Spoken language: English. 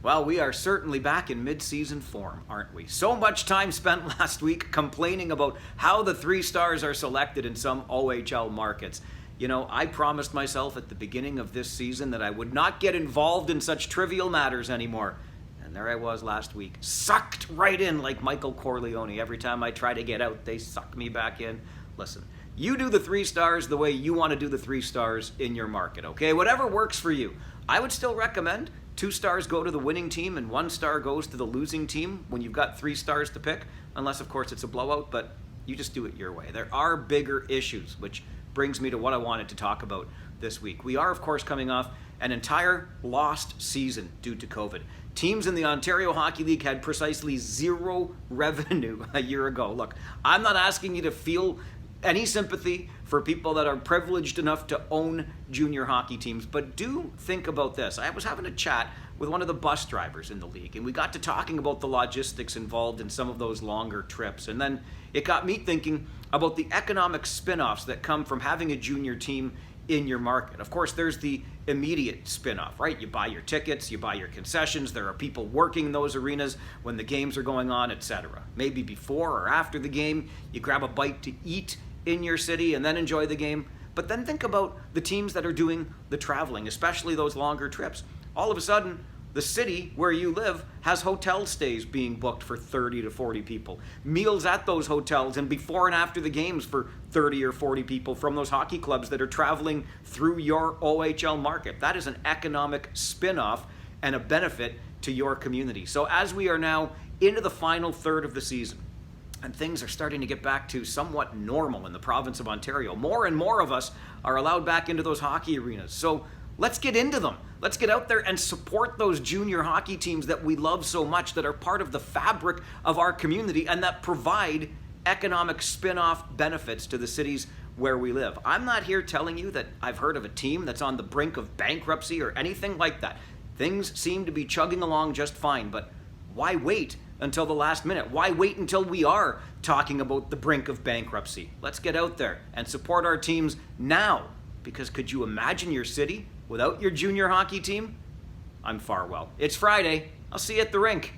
Well, we are certainly back in mid-season form, aren't we? So much time spent last week complaining about how the 3 stars are selected in some OHL markets. You know, I promised myself at the beginning of this season that I would not get involved in such trivial matters anymore. And there I was last week, sucked right in like Michael Corleone. Every time I try to get out, they suck me back in. Listen, you do the 3 stars the way you want to do the 3 stars in your market, okay? Whatever works for you. I would still recommend 2 stars go to the winning team and 1 star goes to the losing team when you've got 3 stars to pick, unless of course it's a blowout, but you just do it your way. There are bigger issues, which brings me to what I wanted to talk about this week. We are of course coming off an entire lost season due to COVID. Teams in the Ontario Hockey League had precisely 0 revenue a year ago. Look, I'm not asking you to feel any sympathy for people that are privileged enough to own junior hockey teams, but do think about this. I was having a chat with one of the bus drivers in the league, and we got to talking about the logistics involved in some of those longer trips, and then it got me thinking about the economic spin-offs that come from having a junior team in your market. Of course, there's the immediate spin-off, right? You buy your tickets, you buy your concessions, there are people working in those arenas when the games are going on, etc. Maybe before or after the game, you grab a bite to eat in your city and then enjoy the game. But then think about the teams that are doing the traveling, especially those longer trips. All of a sudden, the city where you live has hotel stays being booked for 30 to 40 people, meals at those hotels, and before and after the games for 30 or 40 people from those hockey clubs that are traveling through your OHL market. That is an economic spin-off and a benefit to your community. So as we are now into the final third of the season, and things are starting to get back to somewhat normal in the province of Ontario, more and more of us are allowed back into those hockey arenas. So let's get into them. Let's get out there and support those junior hockey teams that we love so much, that are part of the fabric of our community and that provide economic spin-off benefits to the cities where we live. I'm not here telling you that I've heard of a team that's on the brink of bankruptcy or anything like that. Things seem to be chugging along just fine, but why wait until the last minute? Why wait until we are talking about the brink of bankruptcy? Let's get out there and support our teams now, because could you imagine your city without your junior hockey team? I'm Farwell. It's Friday. I'll see you at the rink.